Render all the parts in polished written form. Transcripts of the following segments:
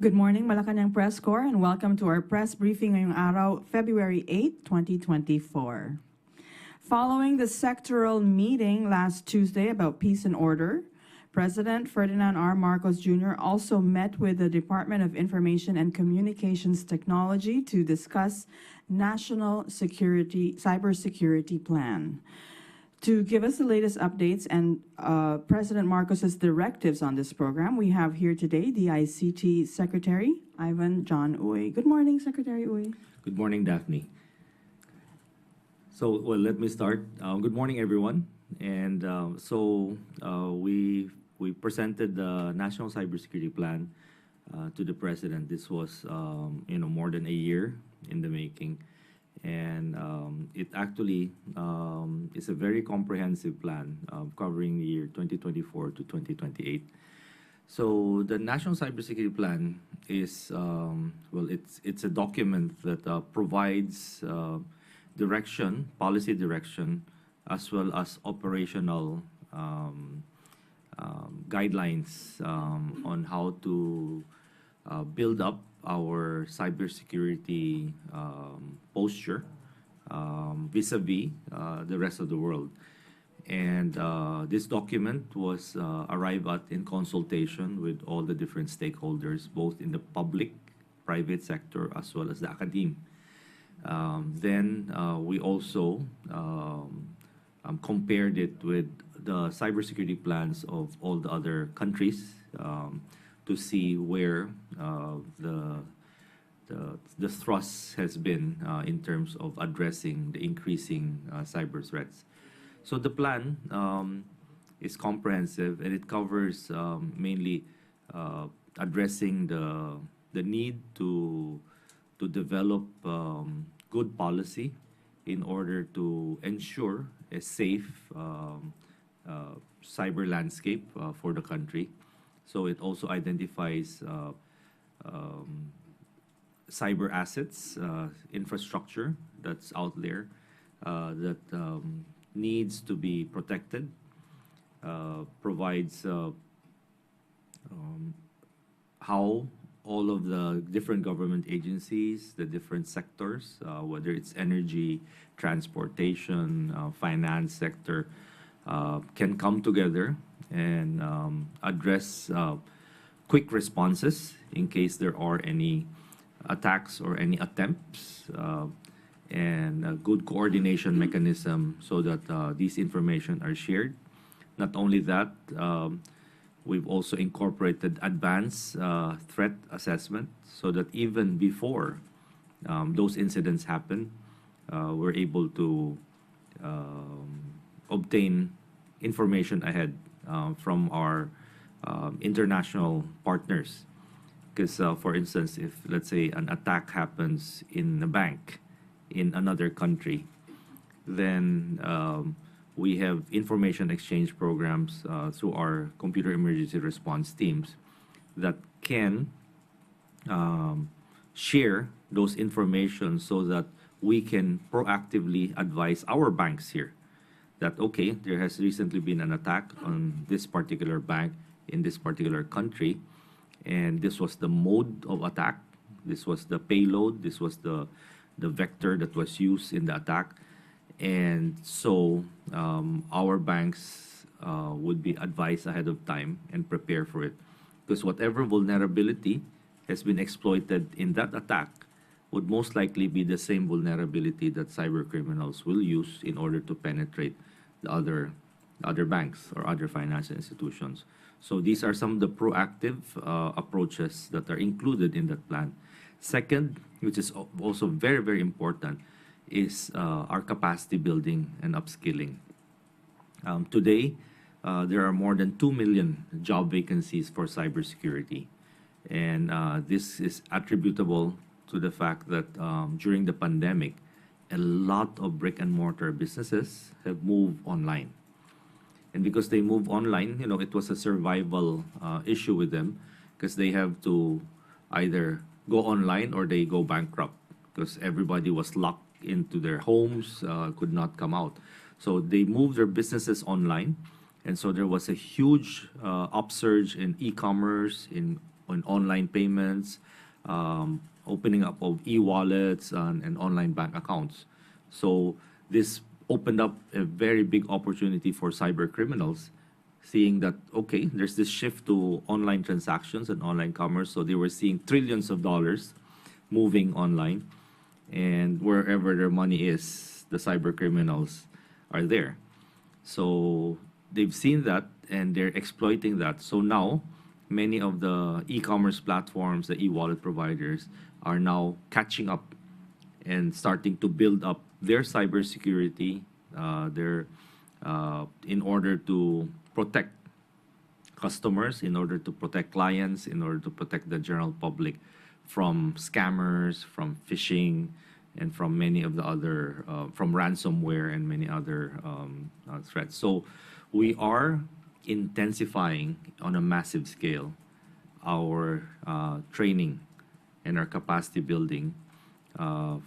Good morning, Malacanang Press Corps, and welcome to our press briefing ngayong araw, February 8, 2024. Following the sectoral meeting last Tuesday about peace and order, President Ferdinand R. Marcos Jr. also met with the Department of Information and Communications Technology to discuss national cybersecurity plan. To give us the latest updates and President Marcos's directives on this program, we have here today DICT Secretary Ivan John Uy. Good morning, Secretary Uy. Good morning, Daphne. So, well, let me start. Good morning, everyone. And we presented the National Cybersecurity Plan to the President. This was, more than a year in the making. And it actually is a very comprehensive plan covering the year 2024 to 2028. So the National Cybersecurity Plan is, it's a document that provides direction, policy direction, as well as operational guidelines on how to build up our cybersecurity posture vis-a-vis the rest of the world. And this document was arrived at in consultation with all the different stakeholders, both in the public, private sector, as well as the academe. Then we also compared it with the cybersecurity plans of all the other countries to see where the thrust has been in terms of addressing the increasing cyber threats. So the plan is comprehensive, and it covers mainly addressing the need to develop good policy in order to ensure a safe cyber landscape for the country. So it also identifies cyber assets, infrastructure that's out there that needs to be protected, provides how all of the different government agencies, the different sectors, whether it's energy, transportation, finance sector, can come together and address quick responses in case there are any attacks or any attempts, and a good coordination mechanism so that these information are shared. Not only that, we've also incorporated advanced threat assessment so that even before those incidents happen, we're able to obtain information ahead from our international partners. Because, for instance, if, let's say, an attack happens in a bank in another country, then we have information exchange programs through our computer emergency response teams that can share those information so that we can proactively advise our banks here that, okay, there has recently been an attack on this particular bank in this particular country, and this was the mode of attack, this was the payload, this was the vector that was used in the attack. And so our banks would be advised ahead of time and prepare for it. Because whatever vulnerability has been exploited in that attack would most likely be the same vulnerability that cyber criminals will use in order to penetrate the other banks or other financial institutions. So these are some of the proactive approaches that are included in that plan. Second, which is also very, very important, is our capacity building and upskilling. Today, there are more than 2 million job vacancies for cybersecurity. And this is attributable to the fact that during the pandemic, a lot of brick and mortar businesses have moved online. And because they move online, it was a survival issue with them because they have to either go online or they go bankrupt because everybody was locked into their homes, could not come out. So they moved their businesses online. And so there was a huge upsurge in e-commerce, in on online payments, opening up of e-wallets and online bank accounts. So this opened up a very big opportunity for cyber criminals, seeing that, okay, there's this shift to online transactions and online commerce. So they were seeing trillions of dollars moving online, and wherever their money is, the cyber criminals are there. So they've seen that and they're exploiting that. So now many of the e-commerce platforms, the e-wallet providers, are now catching up and starting to build up their cybersecurity, in order to protect customers, in order to protect clients, in order to protect the general public from scammers, from phishing, and from many of the other, from ransomware and many other threats. So we are intensifying on a massive scale our training and our capacity building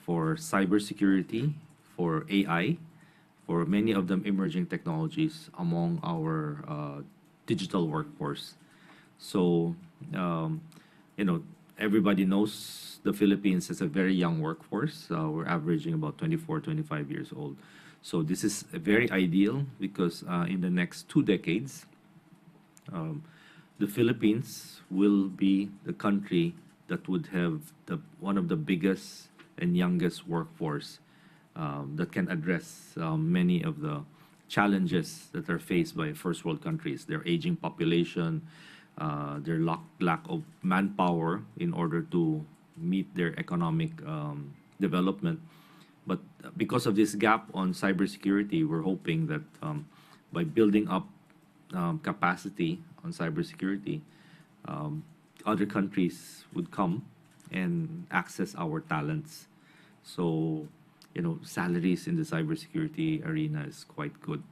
for cybersecurity, for AI, for many of them emerging technologies among our digital workforce. So, everybody knows the Philippines is a very young workforce. We're averaging about 24, 25 years old. So this is very ideal because in the next 2 decades, the Philippines will be the country that would have one of the biggest and youngest workforce that can address many of the challenges that are faced by first world countries. Their aging population, their lack of manpower in order to meet their economic development. But because of this gap on cybersecurity, we're hoping that by building up capacity on cybersecurity, other countries would come and access our talents. So, salaries in the cybersecurity arena is quite good.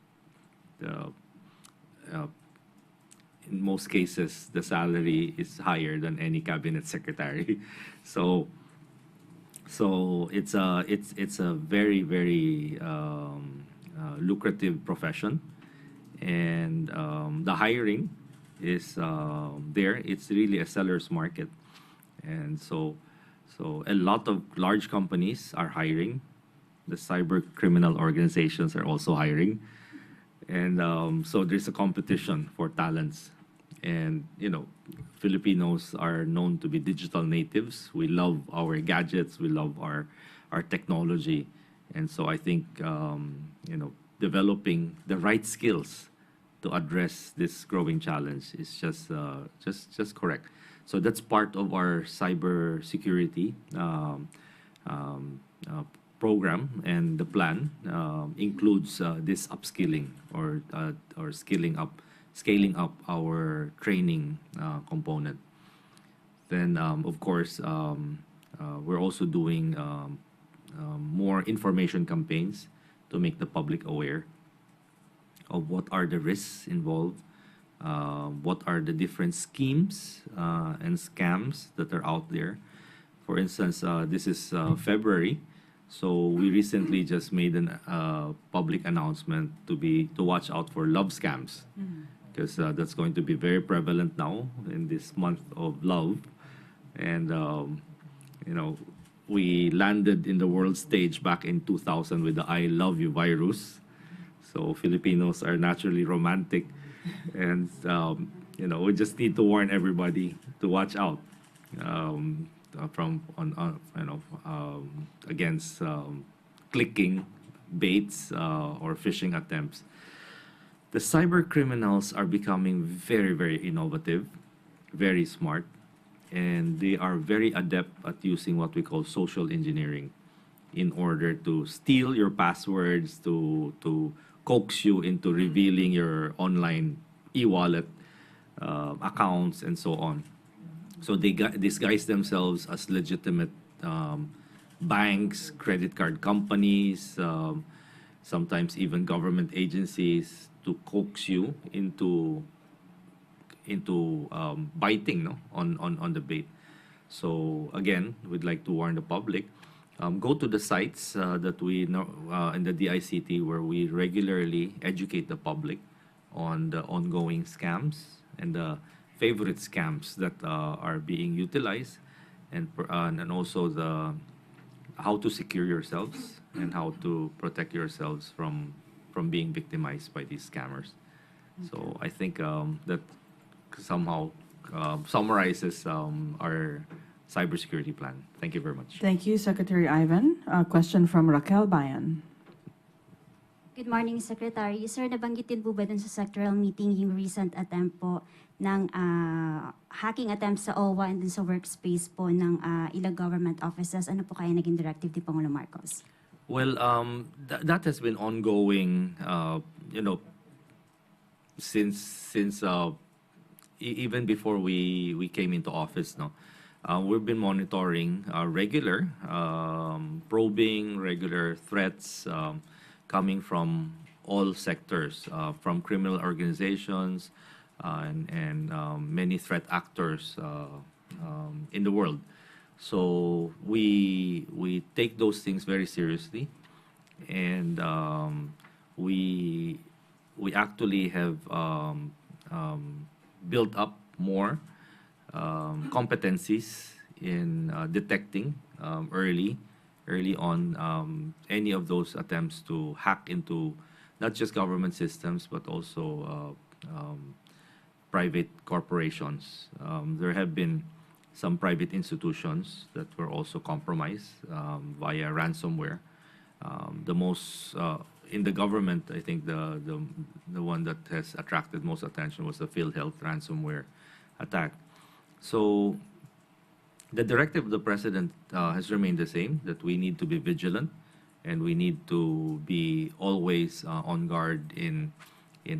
In most cases, the salary is higher than any cabinet secretary. So it's a very, very lucrative profession, and the hiring is there. It's really a seller's market, and so a lot of large companies are hiring. The cyber criminal organizations are also hiring, and so there's a competition for talents. And Filipinos are known to be digital natives. We love our gadgets. We love our technology, and so I think developing the right skills to address this growing challenge is just correct. So that's part of our cybersecurity program, and the plan includes this upskilling or scaling up our training component. Then, of course, we're also doing more information campaigns to make the public aware of what are the risks involved, what are the different schemes and scams that are out there. For instance, this is February, so we recently just made a public announcement to watch out for love scams, because that's going to be very prevalent now in this month of love. And we landed in the world stage back in 2000 with the I love you virus. So Filipinos are naturally romantic, and we just need to warn everybody to watch out against clicking baits or phishing attempts. The cyber criminals are becoming very, very innovative, very smart, and they are very adept at using what we call social engineering in order to steal your passwords, to coax you into revealing your online e-wallet accounts, and so on. So they disguise themselves as legitimate banks, credit card companies, sometimes even government agencies, to coax you into biting on the bait. So again, we'd like to warn the public. Go to the sites that we know in the DICT, where we regularly educate the public on the ongoing scams and the favorite scams that are being utilized, and also the how to secure yourselves and how to protect yourselves from being victimized by these scammers. So I think that somehow summarizes our cybersecurity plan. Thank you very much. Thank you, Secretary Ivan. A question from Raquel Bayan. Good morning, Secretary. Sir, nabanggitin po ba dun sa sectoral meeting yung recent attempt po ng hacking attempt sa OWA and dun sa workspace po ng ilang government offices? Ano po kaya naging directive ni Pangulo Marcos? Well, that has been ongoing, since even before we came into office, no. We've been monitoring regular probing, regular threats coming from all sectors, from criminal organizations and many threat actors in the world. So we take those things very seriously, and we actually have built up more competencies in detecting early on any of those attempts to hack into not just government systems but also private corporations. There have been some private institutions that were also compromised via ransomware. The most in the government, I think the one that has attracted most attention was the PhilHealth ransomware attack. So the directive of the president has remained the same, that we need to be vigilant and we need to be always on guard in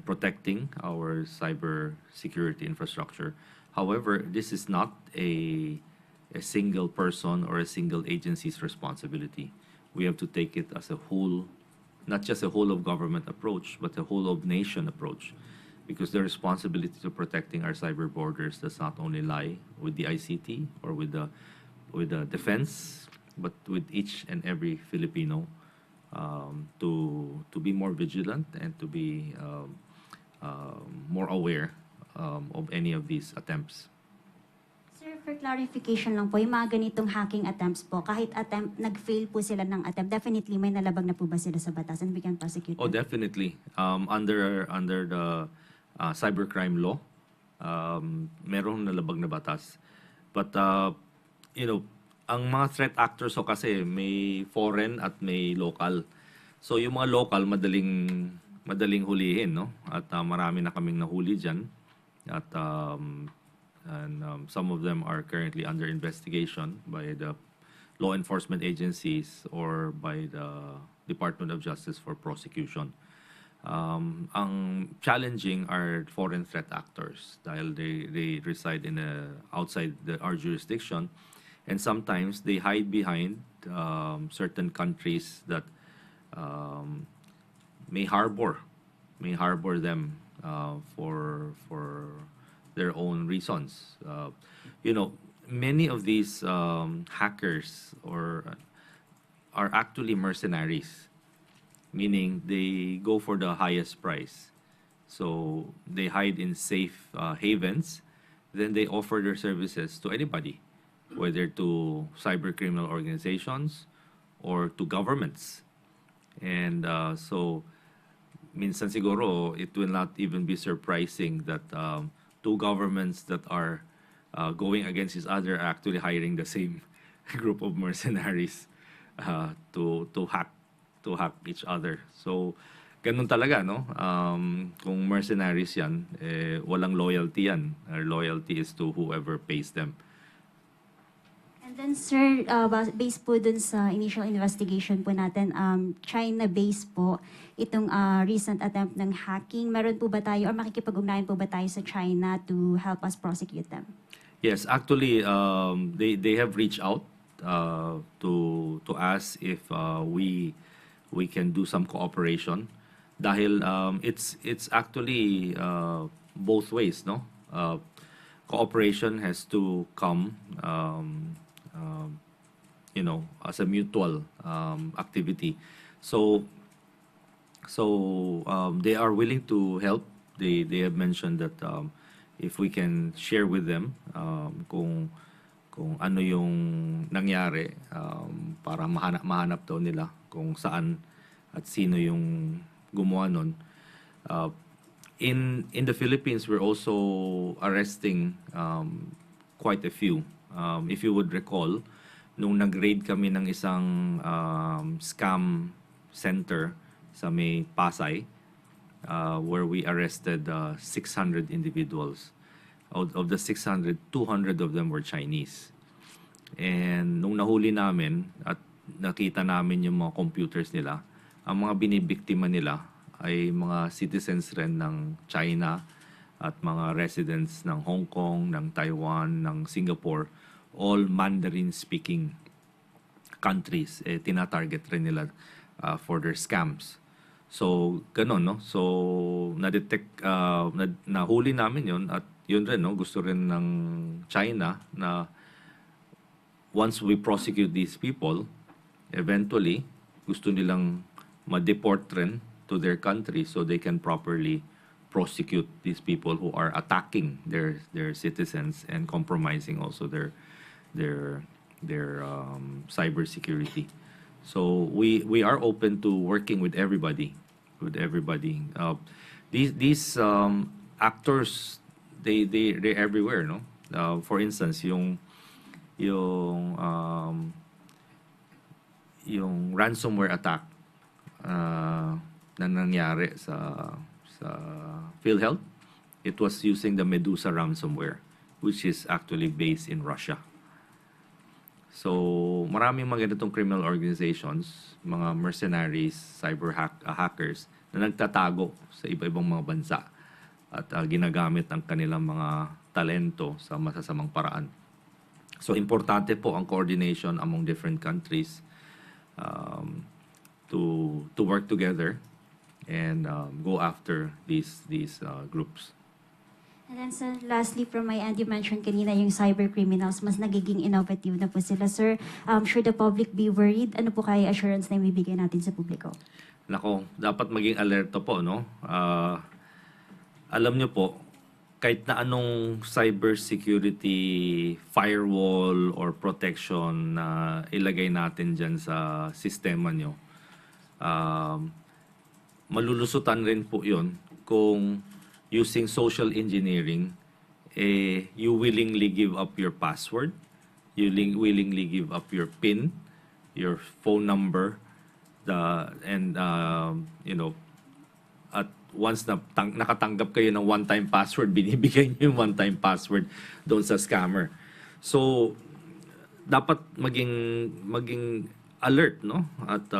protecting our cyber security infrastructure. However, this is not a single person or a single agency's responsibility. We have to take it as a whole, not just a whole of government approach, but a whole of nation approach. Because the responsibility to protecting our cyber borders does not only lie with the ICT or with the defense, but with each and every Filipino, to be more vigilant and to be more aware of any of these attempts. Sir, for clarification lang po, yung mga ganitong hacking attempts po, kahit nag-fail po sila ng attempt, definitely may nalabag na po ba sila sa batas and we can prosecute them? Oh, definitely. Under the cybercrime law, merong nalabag na batas. But, ang mga threat actors so kasi may foreign at may local. So yung mga local, madaling hulihin, no? At marami na kaming nahuli dyan. At some of them are currently under investigation by the law enforcement agencies or by the Department of Justice for prosecution. Ang challenging are foreign threat actors dahil they reside outside our jurisdiction, and sometimes they hide behind certain countries that may harbor them for their own reasons. Many of these hackers are actually mercenaries, meaning they go for the highest price. So they hide in safe havens, then they offer their services to anybody, whether to cyber criminal organizations or to governments. And so minsan siguro it will not even be surprising that two governments that are going against each other are actually hiring the same group of mercenaries to hack each other. So ganun talaga, no? Kung mercenaries yan, walang loyalty yan. Our loyalty is to whoever pays them. And then, sir, based po dun sa initial investigation po natin, China-based po itong recent attempt ng hacking. Meron po ba tayo or makikipag-ugnayan po ba tayo sa China to help us prosecute them? Yes, actually, they have reached out to us if we can do some cooperation. Dahil it's actually both ways, no? Cooperation has to come as a mutual activity. So they are willing to help. They have mentioned that if we can share with them kung ano yung nangyari, para mahanap daw nila kung saan at sino yung gumawa nun. In the Philippines, we're also arresting quite a few. If you would recall, nung nag-raid kami ng isang scam center sa may Pasay, where we arrested 600 individuals. Out of the 600, 200 of them were Chinese. And nung nahuli namin at nakita namin yung mga computers nila, ang mga binibiktima nila ay mga citizens rin ng China at mga residents ng Hong Kong, ng Taiwan, ng Singapore, all Mandarin-speaking countries. Tina-target rin nila for their scams. So, ganun, no? So, nahuli namin yun at yun rin, no? Gusto rin ng China na once we prosecute these people, eventually, gusto nilang ma-deport rin to their country so they can properly prosecute these people who are attacking their citizens and compromising also their cybersecurity. So we are open to working with everybody. These actors, they're everywhere, no? For instance, yung ransomware attack na nangyari sa PhilHealth, it was using the Medusa ransomware, which is actually based in Russia. So, maraming mga ganitong criminal organizations, mga mercenaries, hackers, na nagtatago sa iba-ibang mga bansa at ginagamit ang kanilang mga talento sa masasamang paraan. So, importante po ang coordination among different countries to work together and go after these groups. And then, sir, lastly from my end, you mentioned kanina yung cyber criminals, mas nagiging innovative na po sila. Sir, should the public be worried? Ano po kaya assurance na ibibigay natin sa publiko? Nako, dapat maging alerto po, no? Alam nyo po, kahit na anong cybersecurity firewall or protection na ilagay natin dyan sa sistema nyo, malulusutan rin po yun kung using social engineering, you willingly give up your password, you willingly give up your PIN, your phone number, at once na nakatanggap kayo ng one-time password, binibigay niyo yung one-time password doon sa scammer. So, dapat maging alert, no? At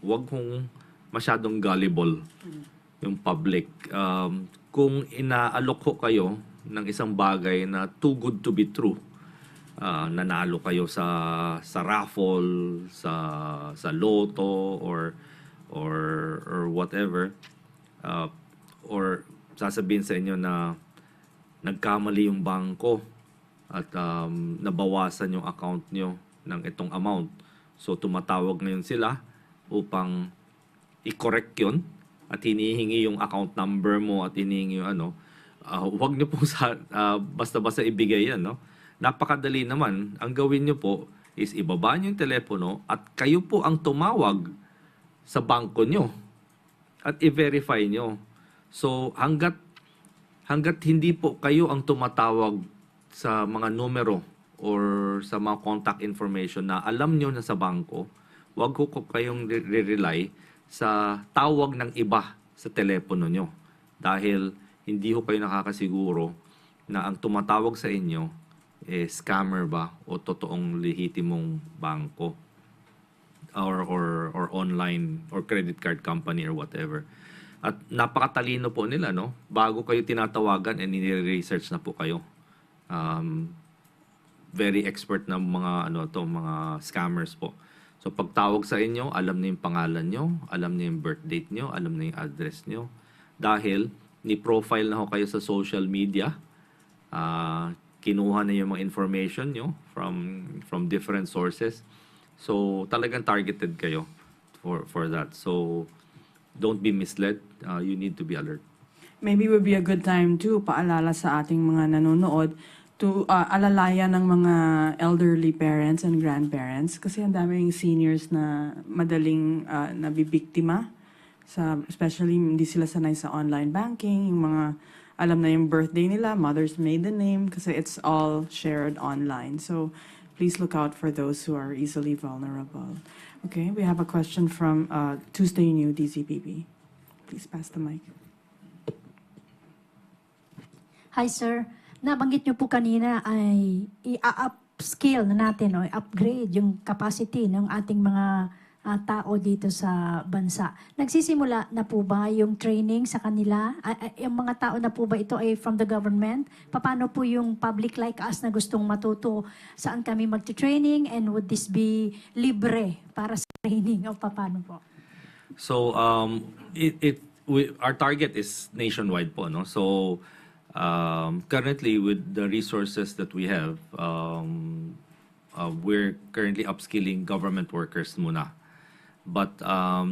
wag kong masyadong gullible yung public. Kung inaalok ko kayo ng isang bagay na too good to be true, nanalo kayo sa raffle, sa loto or whatever, or sasabihin sa inyo na nagkamali yung bangko at nabawasan yung account nyo ng itong amount. So tumatawag ngayon sila upang i-correct yun at hinihingi yung account number mo at hinihingi yung huwag nyo po basta-basta ibigay yan, no? Napakadali naman. Ang gawin nyo po is ibaba nyo yung telepono at kayo po ang tumawag sa bangko nyo at i-verify nyo. So, hanggat hindi po kayo ang tumatawag sa mga numero or sa mga contact information na alam nyo na sa bangko, huwag ko kayong re-rely sa tawag ng iba sa telepono nyo. Dahil hindi ko kayo nakakasiguro na ang tumatawag sa inyo scammer ba o totoong lehitimong bangko or online or credit card company or whatever. At napakatalino po nila, no? Bago kayo tinatawagan and nire-research na po kayo. Very expert na mga mga scammers po. So pagtawag sa inyo, alam na yung pangalan nyo, alam na yung birth date nyo, alam na yung address nyo. Dahil ni-profile na ho kayo sa social media, kinuha na yung mga information nyo from different sources. So talagang targeted kayo for that. So don't be misled. You need to be alert. Maybe would be a good time to paalala sa ating mga nanonood to alalayan ng mga elderly parents and grandparents kasi ang daming seniors na madaling nabibiktima sa especially hindi sila sanay sa online banking, yung mga alam na yung birthday nila, mother's maiden name kasi it's all shared online. So please look out for those who are easily vulnerable. Okay, we have a question from Tuesday New DZPP. Please pass the mic. Hi sir, nabanggit niyo po kanina ay i-upscale na natin o upgrade yung capacity ng ating mga tao dito sa bansa. Nagsisimula na po ba yung training sa kanila? Yung mga tao na po ba ito ay from the government? Paano po yung public like us na gustong matuto? Saan kami magti-training and would this be libre para sa training o paano po? So our target is nationwide po, no? So currently with the resources that we have, we're currently upskilling government workers muna. But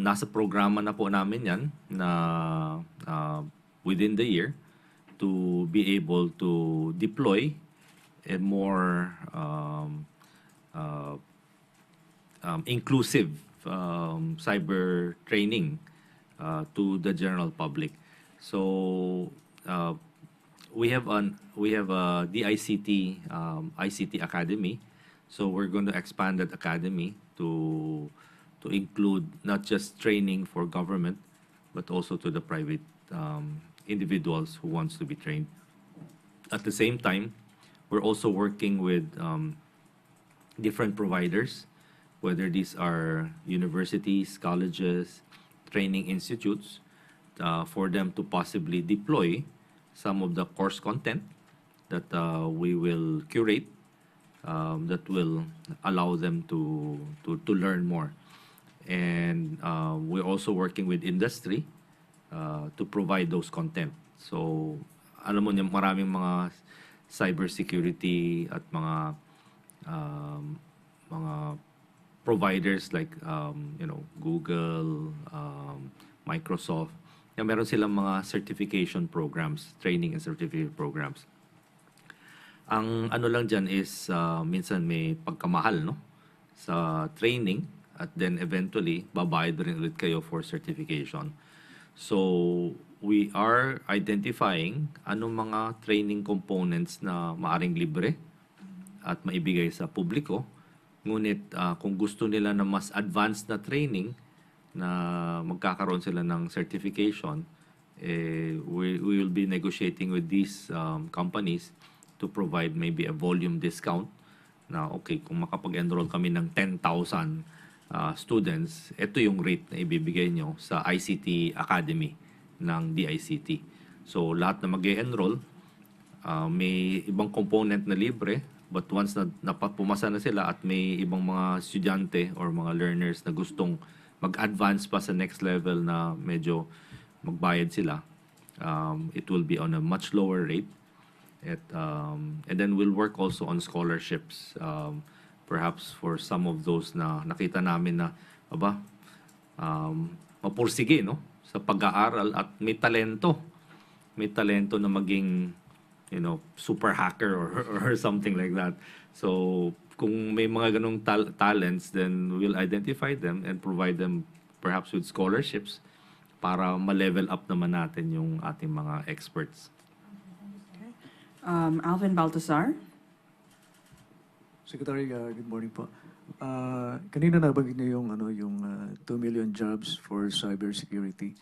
nasa programa na po namin yan na within the year to be able to deploy a more inclusive cyber training to the general public. So we have a DICT ICT Academy. So we're going to expand that academy to include not just training for government, but also to the private individuals who wants to be trained. At the same time, we're also working with different providers, whether these are universities, colleges, training institutes, for them to possibly deploy some of the course content that we will curate that will allow them to learn more. And we're also working with industry to provide those content. So, alam mo niyo, maraming mga cybersecurity at mga providers like Google, Microsoft. Meron silang mga certification programs, training and certification programs. Ang ano lang dyan is minsan may pagkamahal, no? Sa training. At then eventually, babayad rin ulit kayo for certification. So, we are identifying anong mga training components na maaring libre at maibigay sa publiko. Ngunit kung gusto nila na mas advanced na training, na magkakaroon sila ng certification, we will be negotiating with these companies to provide maybe a volume discount na okay, kung makapag-enroll kami ng 10,000 students, ito yung rate na ibibigay nyo sa ICT Academy ng DICT. So, lahat na mag-enroll, may ibang component na libre, but once na pumasa na sila at may ibang mga estudyante or mga learners na gustong mag-advance pa sa next level na medyo magbayad sila, it will be on a much lower rate. And then we'll work also on scholarships, perhaps for some of those na nakita namin na mapursige, no, sa pag-aaral at may talento na maging super hacker or something like that. So kung may mga ganong talents, then we'll identify them and provide them perhaps with scholarships para ma-level up naman natin yung ating mga experts. Alvin Baltasar. Secretary, good morning po. Kanina nabanggit niyo yung 2 million jobs for cybersecurity.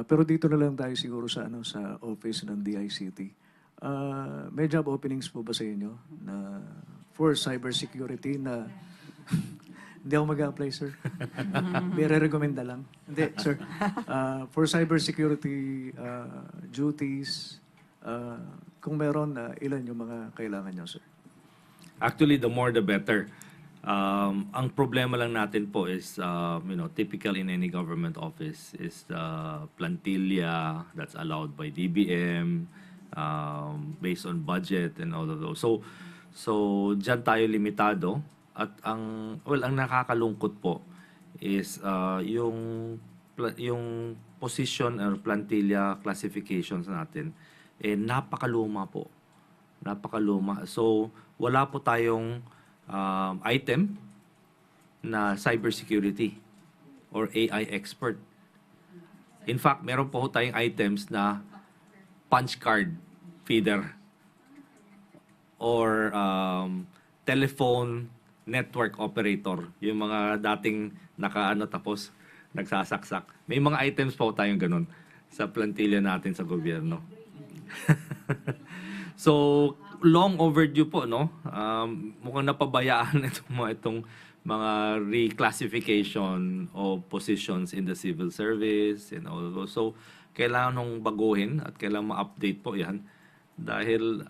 Pero dito na lang tayo siguro sa office ng DICT. May job openings po ba sa inyo na for cybersecurity na hindi ako mag-apply, sir. May re-recommenda lang. Hindi, sir. For cybersecurity duties, kung meron, ilan yung mga kailangan nyo, sir? Actually, the more the better. Ang problema lang natin po is, typical in any government office is the plantilla that's allowed by DBM, based on budget and all of those. So diyan tayo limitado at ang nakakalungkot po is yung position or plantilla classifications natin, napakaluma po. Napakaluma. So, wala po tayong item na cybersecurity or AI expert. In fact, meron po tayong items na punch card feeder or telephone network operator. Yung mga dating nakaano tapos nagsasaksak. May mga items po tayong ganun sa plantilla natin sa gobyerno. So, long overdue po, no? Mukhang napabayaan itong mga reclassification of positions in the civil service and all those. So, kailangan nung baguhin at kailangan ma-update po yan dahil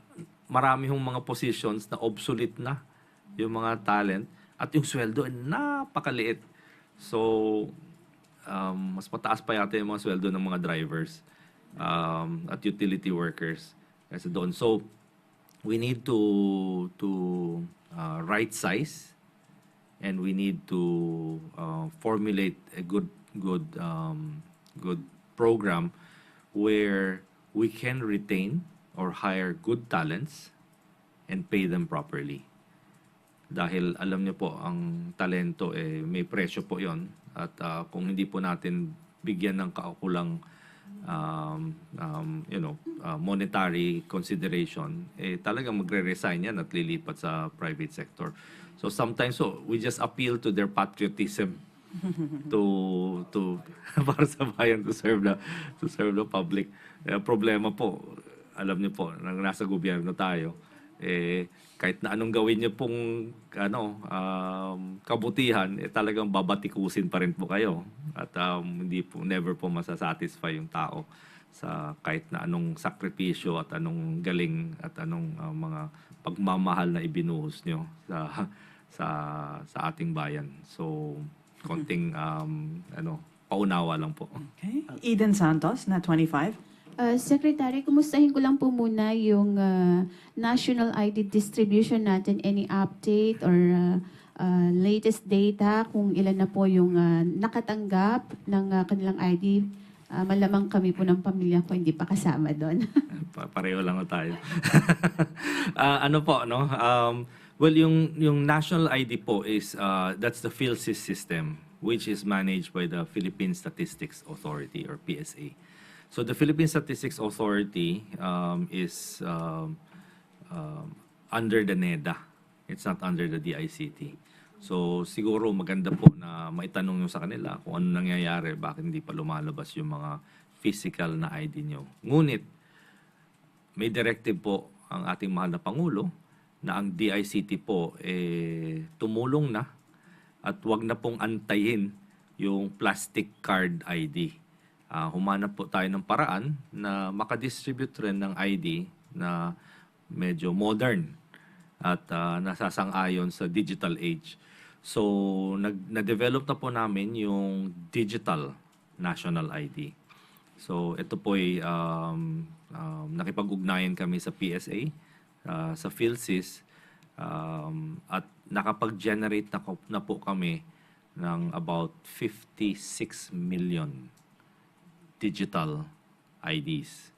marami hong mga positions na obsolete na yung mga talent at yung sweldo ay napakaliit. So, mas mataas pa yata yung mga sweldo ng mga drivers at utility workers kasi doon. So, we need to right size and we need to formulate a good program where we can retain or hire good talents and pay them properly. Dahil alam niyo po, ang talento may presyo po 'yon at kung hindi po natin bigyan ng kaukulang monetary consideration, talagang magre-resign yan at lilipat sa private sector. So sometimes we just appeal to their patriotism to para sa bayan, to serve the public. Problema po, alam niyo po, nang nasa gobyerno tayo, kahit na anong gawin niyo pong kabutihan, talagang babatikusin pa rin po kayo at hindi po, never po masasatisfy yung tao sa kahit na anong sakripisyo at anong galing at anong mga pagmamahal na ibinuhos nyo sa ating bayan. So, konting paunawa lang po. Okay. Eden Santos, na 25. Secretary, kumustahin ko lang po muna yung national ID distribution natin. Any update or latest data kung ilan na po yung nakatanggap ng kanilang ID? Malamang kami po ng pamilya ko hindi pa kasama doon. Pareho lang tayo. Ano po, no? Well, yung national ID po is that's the PhilSys system, which is managed by the Philippine Statistics Authority or PSA. So the Philippine Statistics Authority is under the NEDA. It's not under the DICT. So siguro maganda po na maitanong nyo sa kanila kung ano nangyayari, bakit hindi pa lumalabas yung mga physical na ID nyo. Ngunit, may directive po ang ating mahal na Pangulo na ang DICT po tumulong na at wag na pong antayin yung plastic card ID. Humanap po tayo ng paraan na makadistribute rin ng ID na medyo modern at nasasang-ayon sa digital age. So, na-develop na po namin yung digital national ID. So, ito po ay nakipag-ugnayan kami sa PSA, sa PhilSys, at nakapag-generate na po kami ng about 56 million digital IDs.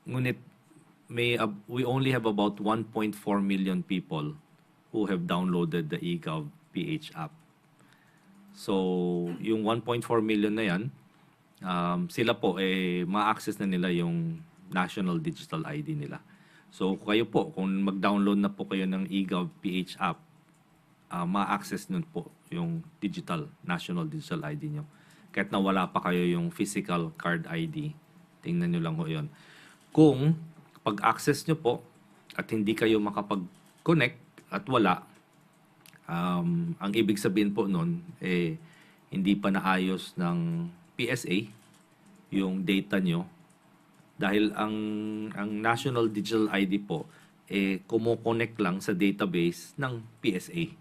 Ngunit we only have about 1.4 million people who have downloaded the eGov PH app. So, yung 1.4 million na yan, sila po ma-access na nila yung national digital ID nila. So, kayo po, kung mag-download na po kayo ng eGov PH app, ma-access nun po yung national digital ID nyo. Kahit na wala pa kayo yung physical card ID, tingnan nyo lang ho yun. Kung pag-access nyo po at hindi kayo makapag-connect at wala, ang ibig sabihin po nun, hindi pa naayos ng PSA yung data nyo dahil ang National Digital ID po, kumo-connect lang sa database ng PSA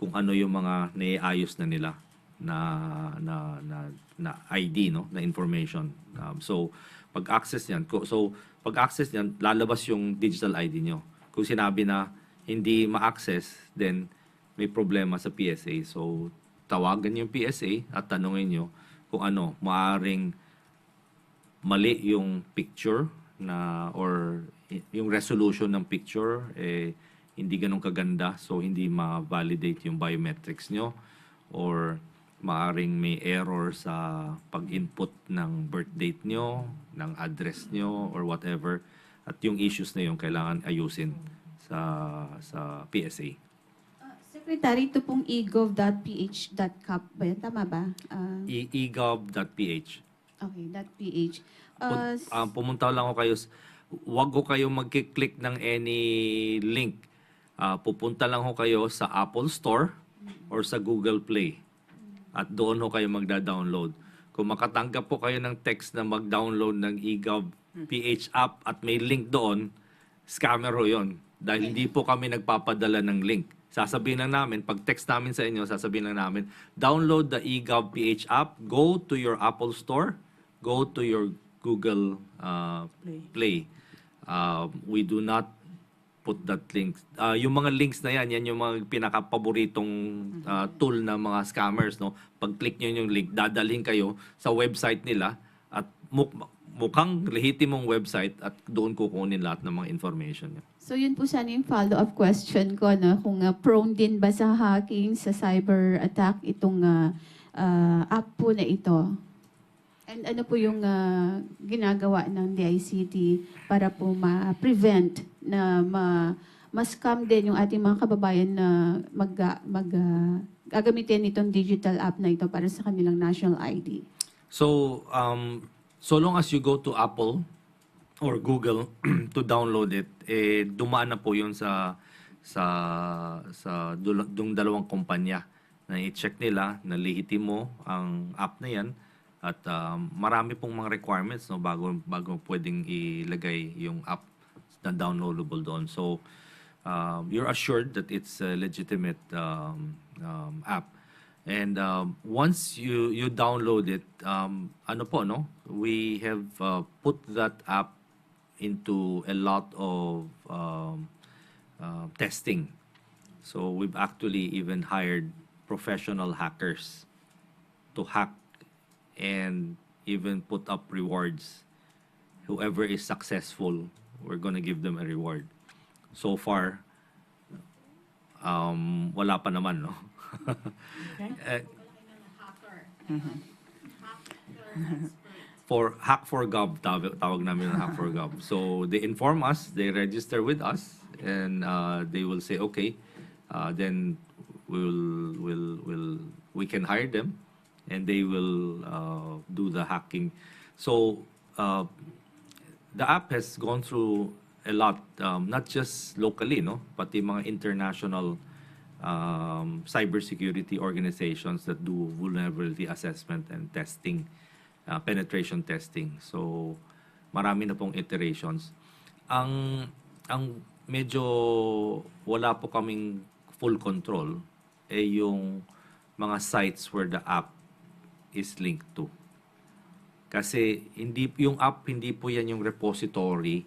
kung ano yung mga naiayos na nila na ID, no, na information. So, pag-access niyan, lalabas yung digital ID nyo. Kung sinabi na hindi ma-access, then may problema sa PSA. So, tawagan yung PSA at tanungin nyo kung ano, maaring mali yung picture na or yung resolution ng picture hindi ganun kaganda, so hindi ma-validate yung biometrics nyo, or maaring may error sa pag-input ng birth date nyo, ng address nyo, or whatever, at yung issues na yung kailangan ayusin sa PSA. Secretary, ito pong egov.ph.cap ba yan? Tama ba? egov.ph. Okay, .ph. Pumunta lang ko kayo, wag ko kayo magkiklik ng any link. Pupunta lang ho kayo sa Apple Store or sa Google Play. At doon ho kayo magda-download. Kung makatanggap po kayo ng text na mag-download ng egov PH app at may link doon, scammer ho yun. Dahil hindi po kami nagpapadala ng link. Sasabihin lang namin, pag text namin sa inyo, sasabihin lang namin, download the egov PH app, go to your Apple Store, go to your Google Play. We do not put that link. Yung mga links na yan yung mga pinaka-paboritong tool ng mga scammers. No? Pag-click nyo yung link, dadalhin kayo sa website nila at mukhang lehitimong website at doon kukunin lahat ng mga information. So yun po sana yung follow-up question ko, no? Kung prone din ba sa hacking, sa cyber attack itong app po na ito? And ano po yung ginagawa ng DICT para po ma-prevent na ma-scam din yung ating mga kababayan na gagamitin itong digital app na ito para sa kanilang national ID? So, so long as you go to Apple or Google to download it, dumaan na po yun sa dung dalawang kumpanya na i-check nila na lehitimo ang app na yan. At marami pong mga requirements no bago pwedeng ilagay yung app na downloadable doon. So you're assured that it's a legitimate app. And once you download it, ano po no, we have put that app into a lot of testing. So we've actually even hired professional hackers to hack and even put up rewards. Whoever is successful, we're gonna give them a reward. So far, wala pa naman, no? Okay. For Hack4Gov, tawag namin ng Hack4Gov. So they inform us, they register with us, and they will say, okay, then we can hire them, and they will do the hacking. So the app has gone through a lot, not just locally, no, pati mga international cybersecurity organizations that do vulnerability assessment and testing, penetration testing. So marami na pong iterations. Ang medyo wala po kaming full control yung mga sites where the app is linked to. Kasi yung app, hindi po yan yung repository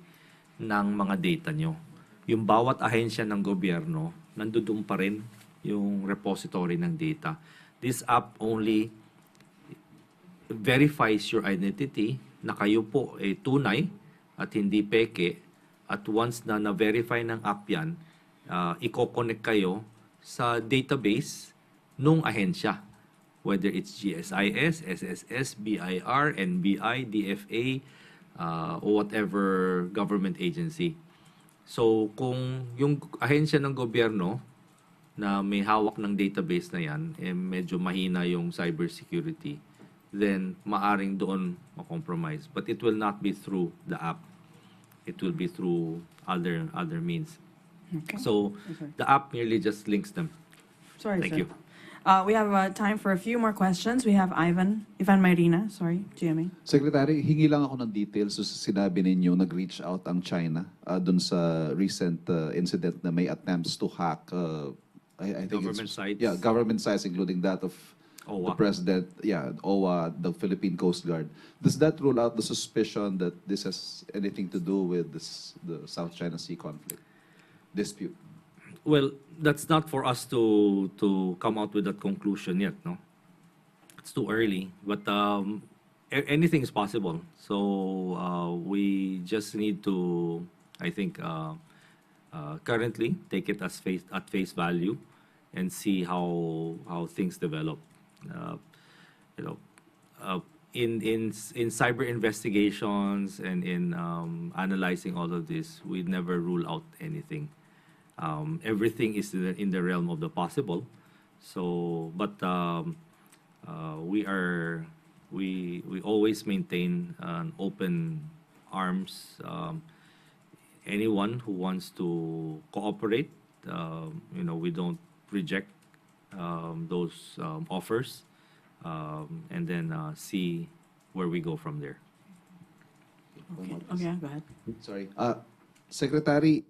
ng mga data nyo. Yung bawat ahensya ng gobyerno, nandoon pa rin yung repository ng data. This app only verifies your identity na kayo po ay tunay at hindi peke. At once na na-verify ng app yan, i-connect kayo sa database nung ahensya. Whether it's GSIS, SSS, BIR, NBI, DFA, or whatever government agency. So, kung yung ahensya ng gobyerno na may hawak ng database na yan, medyo mahina yung cybersecurity, then maaring doon ma-compromise. But it will not be through the app. It will be through other means. Okay. So, the app merely just links them. Sorry, Thank sir. you. We have time for a few more questions. We have Ivan Mayrina, sorry, GMA. Secretary, hingi lang ako ng details sa sinabi ninyo nag-reach out ang China dun sa recent incident na may attempts to hack I think Government sites. Yeah, government sites including that of OWA. the president, OWA, the Philippine Coast Guard. Does that rule out the suspicion that this has anything to do with the South China Sea conflict dispute? Well, that's not for us to come out with that conclusion yet, no? It's too early, but anything is possible. So we just need to, I think, currently take it as face value, and see how things develop. You know, in cyber investigations and in analyzing all of this, we never rule out anything. Everything is in the realm of the possible. So, but we always maintain an open arms. Anyone who wants to cooperate, we don't reject those offers, and then see where we go from there. Okay, go ahead. Sorry. Secretary,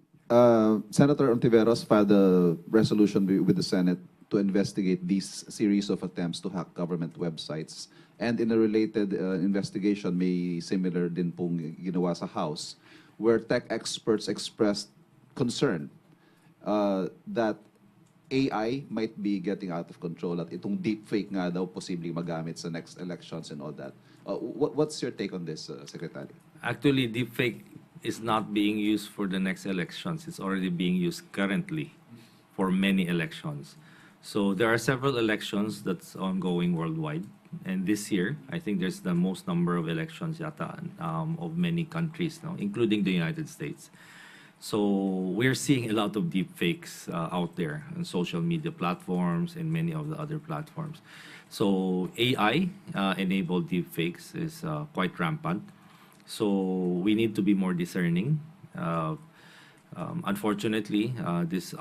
Senator Ontiveros filed a resolution with the Senate to investigate these series of attempts to hack government websites. And in a related investigation, may similar din pong ginawa sa House, where tech experts expressed concern that AI might be getting out of control at itong deepfake nga daw posibleng magamit sa next elections and all that. What's your take on this, Secretary? Actually, deepfake is not being used for the next elections. It's already being used currently for many elections. So there are several elections that's ongoing worldwide. And this year, I think there's the most number of elections yata of many countries now, including the United States. So we're seeing a lot of deepfakes out there on social media platforms and many of the other platforms. So AI-enabled deepfakes is quite rampant. So we need to be more discerning. Unfortunately, this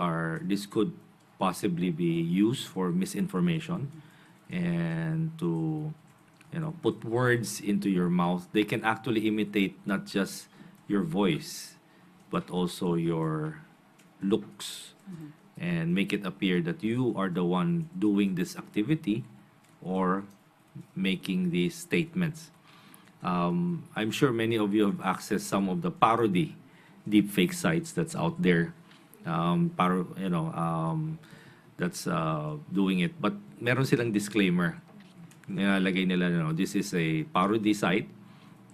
could possibly be used for misinformation and to put words into your mouth. They can actually imitate not just your voice, but also your looks, and make it appear that you are the one doing this activity or making these statements. I'm sure many of you have accessed some of the parody deepfake sites that's out there. That's doing it. But meron silang disclaimer. Nilalagay nila, this is a parody site,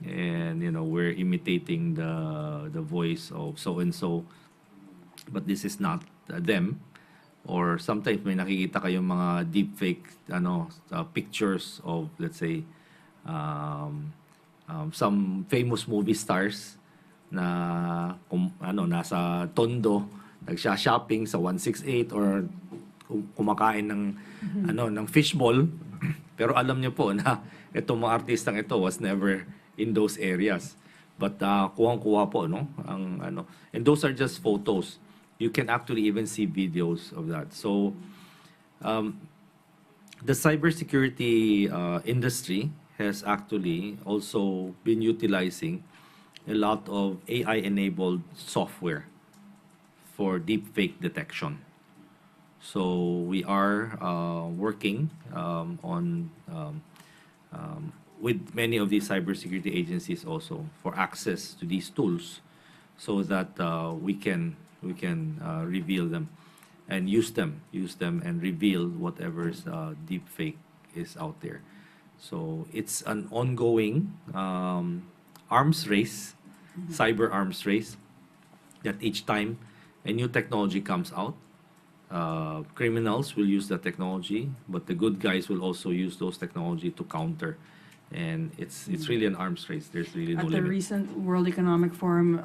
and we're imitating the voice of so and so, but this is not them. Or sometimes may nakikita kayong mga deepfake pictures of, let's say, some famous movie stars na nasa Tondo, nagsha-shopping sa 168 or kumakain ng fishball. Pero alam niyo po na itong mga artistang ito was never in those areas. But kuwang-kuha po, and those are just photos. You can actually even see videos of that. So the cybersecurity industry has actually also been utilizing a lot of AI-enabled software for deepfake detection. So we are working with many of these cybersecurity agencies also for access to these tools, so that we can reveal them and use them and reveal whatever's deepfake is out there. So it's an ongoing arms race, cyber arms race, that each time a new technology comes out, criminals will use that technology, but the good guys will also use those technology to counter. And it's really an arms race. There's really no At the limit. recent World Economic Forum,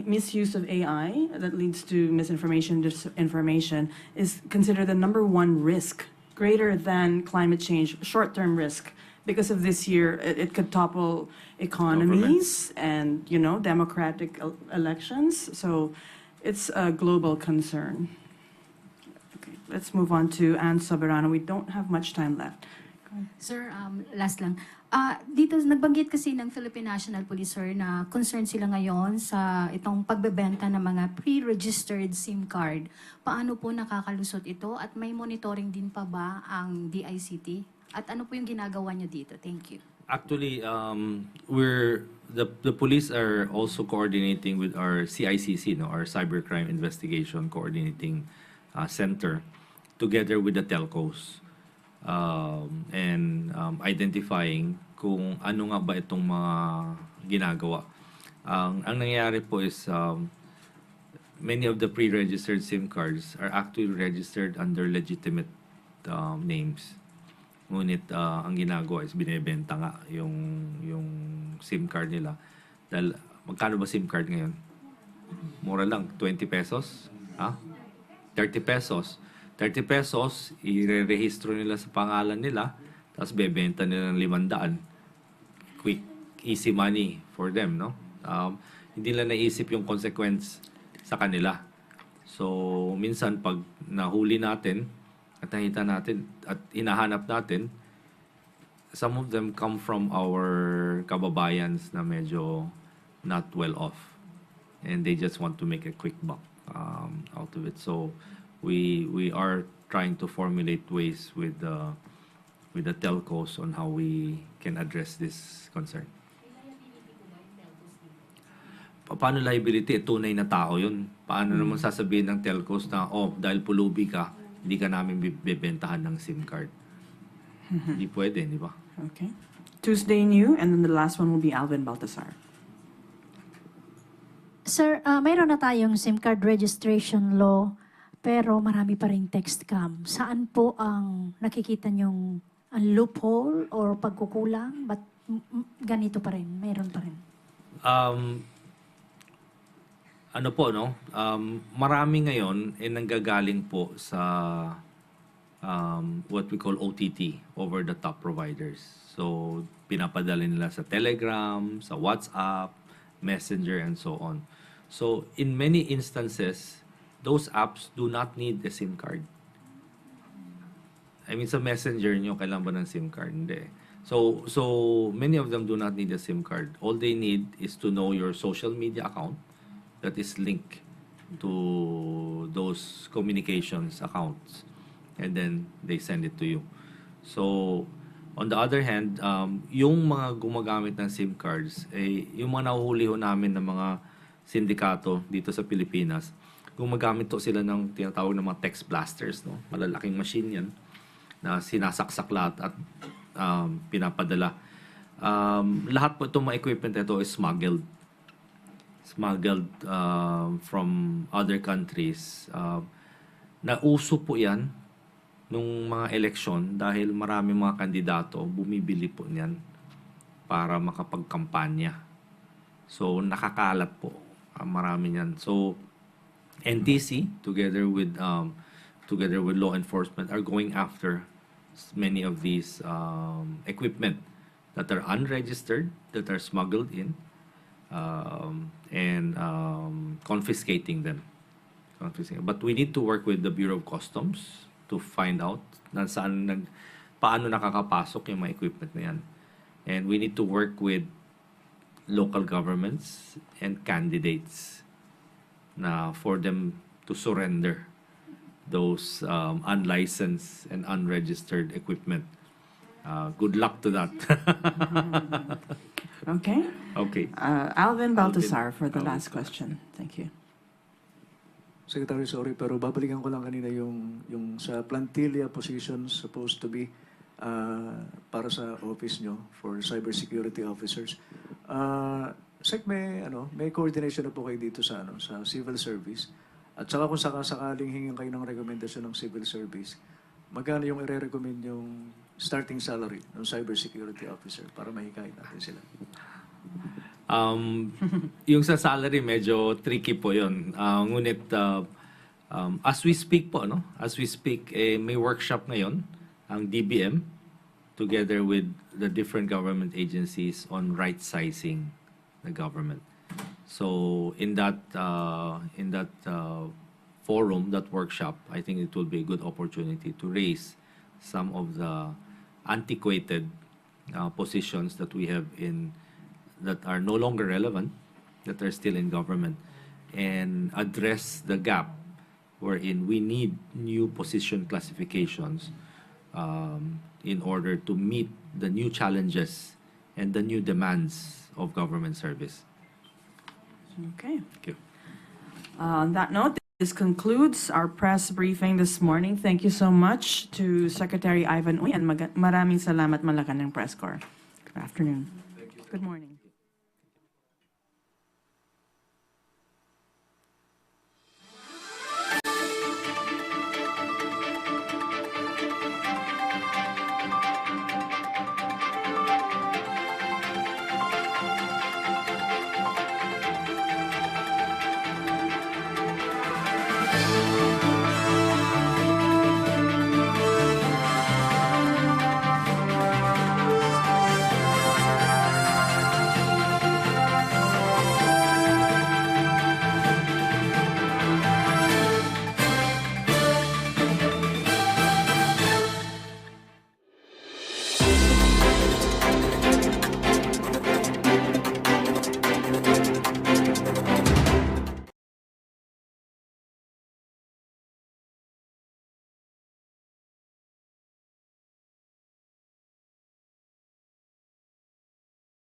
misuse of AI that leads to misinformation, disinformation, is considered the #1 risk, greater than climate change, short-term risk. Because of this year, it could topple economies and, democratic elections. So it's a global concern. Okay, let's move on to Ann Soberano. We don't have much time left. Sir, last lang. Dito, nagbanggit kasi ng Philippine National Police, sir, na concerned sila ngayon sa itong pagbebenta ng mga pre-registered SIM card. Paano po nakakalusot ito at may monitoring din pa ba ang DICT? At ano po yung ginagawa nyo dito? Thank you. Actually, the police are also coordinating with our CICC, no, our Cybercrime Investigation Coordinating Center, together with the telcos, and identifying kung ano nga ba itong mga ginagawa. Ang nangyayari po is many of the pre-registered SIM cards are actually registered under legitimate names. Ngunit ang ginagawa is binebenta nga yung SIM card nila. Dahil magkano ba SIM card ngayon? Mura lang, 20 pesos? Ha? 30 pesos. 30 pesos, i-rehistro nila sa pangalan nila, tapos bebenta nila ng 500. Quick, easy money for them, no? Hindi nila naisip yung consequence sa kanila. So, minsan pag nahuli natin, at nakita natin at hinahanap natin, some of them come from our kababayans na medyo not well off, and they just want to make a quick buck out of it. So we are trying to formulate ways with the telcos on how we can address this concern. Paano liability? Tunay na tao yun. Paano naman sasabihin ng telcos na, dahil pulubi ka, hindi ka namin bibentahan ng SIM card. Hindi pwede, di ba? Okay. Tuesday New, and then the last one will be Alvin Baltasar. Sir, mayroon na tayong SIM card registration law, pero marami pa rin text scam. Saan po ang nakikita niyong ang loophole or pagkukulang? But ganito pa rin, mayroon pa rin. Ano po, no? Marami ngayon nanggagaling po sa what we call OTT, over-the-top providers. So, pinapadala nila sa Telegram, sa WhatsApp, Messenger, and so on. So, in many instances, those apps do not need a SIM card. I mean, sa Messenger nyo, kailangan ba ng SIM card? Hindi. So many of them do not need a SIM card. All they need is to know your social media account that is linked to those communications accounts, and then they send it to you. So, on the other hand, yung mga gumagamit ng SIM cards, yung mga nahuhuli ho namin ng mga sindikato dito sa Pilipinas, gumagamit to sila ng tinatawag ng mga text blasters, no? Malalaking machine yan na sinasaksak lahat at pinapadala. Lahat po itong mga equipment ito is smuggled from other countries. Nauso po yan nung mga eleksyon dahil marami mga kandidato bumibili po niyan para makapagkampanya. So, nakakalat po. Marami niyan. So, NTC, together with law enforcement, are going after many of these equipment that are unregistered, that are smuggled in, and confiscating them. But we need to work with the Bureau of Customs to find out paano nakakapasok yung mga equipment na yan. And we need to work with local governments and candidates for them to surrender those unlicensed and unregistered equipment. Good luck to that. Okay. Okay. Alvin Baltasar for the last question. Thank you. Secretary, sorry, pero babalikan ko lang kanina yung sa plantilla positions supposed to be para sa office nyo for cybersecurity officers. Sec, may coordination na po kayo dito sa civil service. At saka kung sakaling hingin kayo ng rekomendasyon ng civil service, magkano yung i-recommend yung starting salary ng cybersecurity officer para mahikain natin sila? Yung sa salary, medyo tricky po yun. Ngunit, as we speak po, no? As we speak, may workshop ngayon, ang DBM, together with the different government agencies on right-sizing the government. So, in that forum, that workshop, I think it will be a good opportunity to raise some of the antiquated positions that we have that are no longer relevant, that are still in government, and address the gap wherein we need new position classifications in order to meet the new challenges and the new demands of government service. Okay. Thank you. On that note, this concludes our press briefing this morning. Thank you so much to Secretary Ivan Uy, and maraming salamat Malacanang Press Corps. Good afternoon. Good morning.